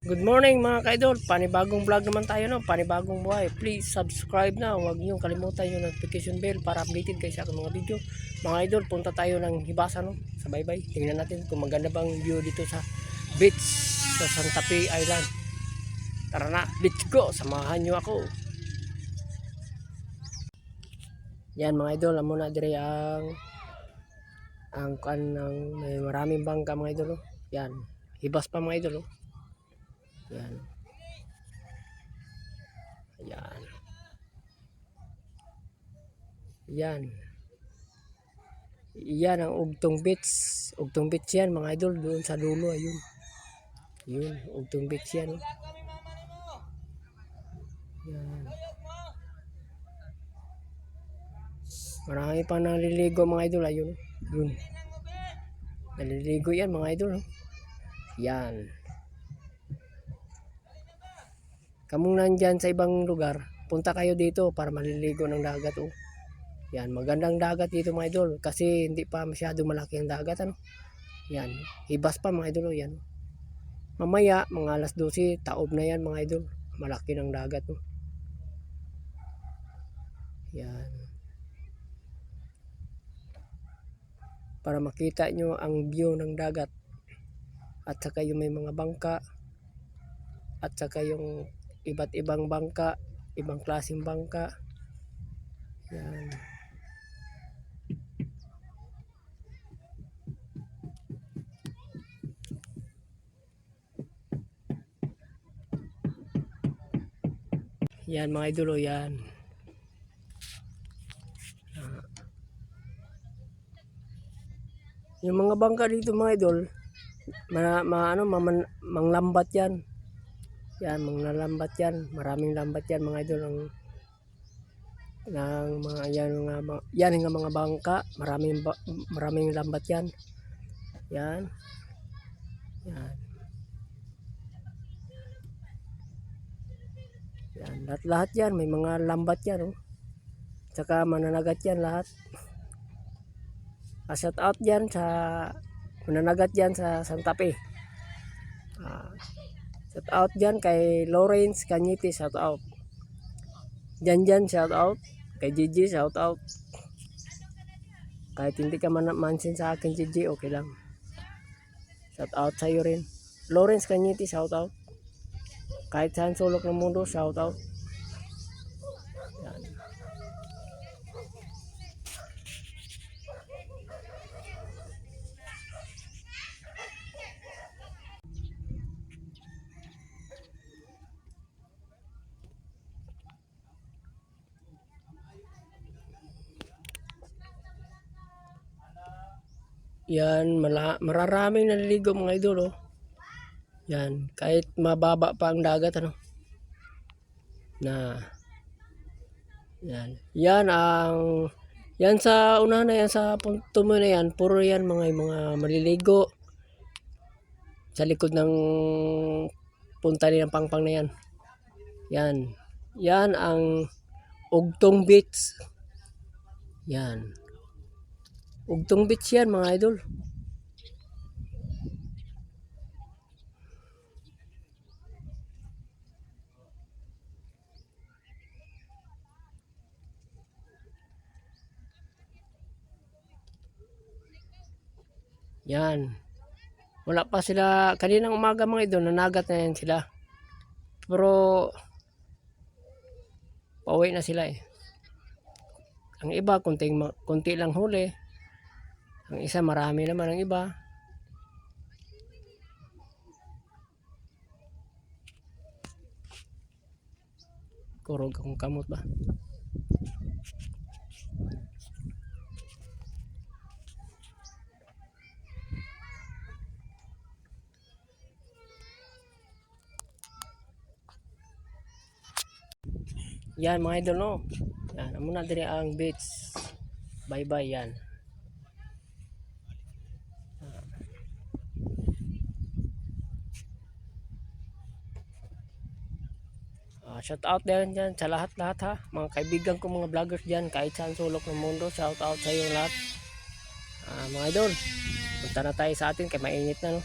Good morning mga ka-idol, panibagong vlog naman tayo, no? Panibagong buhay. Please subscribe na, huwag niyo kalimutan yung notification bell para updated kayo sa aking mga video. Mga idol, punta tayo ng Hibasa, no? Sa baybay, tingnan natin kung maganda bang view dito sa beach sa Santa Fe Island. Tara na, let's go, samahan niyo ako. Yan mga idol, amo na dire ang kan ng may maraming bangka mga idol, no? Yan, hibas pa mga idol, no? Yan. Ayan. Yan. Yan ang Ugtong Beach. Ugtong Beach yan mga idol, doon sa dulo ayun. Yun, Ugtong Beach yan. Oh. Yan. Marami pa naliligo mga idol ayun. Yun. Naliligo yan mga idol. Oh. Yan. Kamong nandyan sa ibang lugar, punta kayo dito para maliligo ng dagat. Oh. Yan, magandang dagat dito mga idol kasi hindi pa masyado malaki ang dagat, ano. Yan, hibas pa mga idol. Oh. Yan. Mamaya mga alas 12 taob na yan mga idol, malaki ng dagat. Oh. Yan, para makita nyo ang view ng dagat at saka yung may mga bangka at saka yung iba't ibang bangka, ibang klaseng bangka. Yan. Yan mga idol. Yan. Yung mga bangka dito mga idol, manglambat yan. Yan, manglalambat yan. Maraming lambat yan mga idol ng mga yan nga mga bangka, maraming lambat yan. Yan. Yan. Yan, lahat yan may mga lambat yan, oh. Tsaka mananagat yan lahat. Shout out dyan sa mananagat dyan sa Santa Fe. Shout out dyan kay Lawrence Cañete, shout out. Dyan shout out. Kay Gigi shout out. Kahit hindi ka mansin sa akin Gigi, okay lang. Shout out sa iyo rin. Lawrence Cañete, shout out. Kahit saan sulok ng mundo, shout out. Yan. Yan, mararaming naliligo mga idol, oh. Yan, kahit mababa pa ang dagat, ano. Na yan. Yan sa una na yan sa punto mo na yan, puro yan mga maliligo sa likod ng punta ng pangpang na yan. Yan. Yan ang Ugtong Beach. Yan. Ugtong Beach yan mga idol. Yan. Wala pa sila kaninang umaga mga idol, nanagat na yan sila. Pero pauwi na sila eh. Ang iba konti lang huli. Ang isa marami naman ang iba. Kurog akong kamot ba. Yan mga idol, no. Yan, amo na dire ang beach. Bye-bye yan. Shout out din dyan sa lahat-lahat, ha. Mga kaibigan ko, mga vloggers dyan, kahit saan sulok ng mundo, shout out sa iyo lahat. Mga idol, punta na tayo sa atin kay mainit na, no.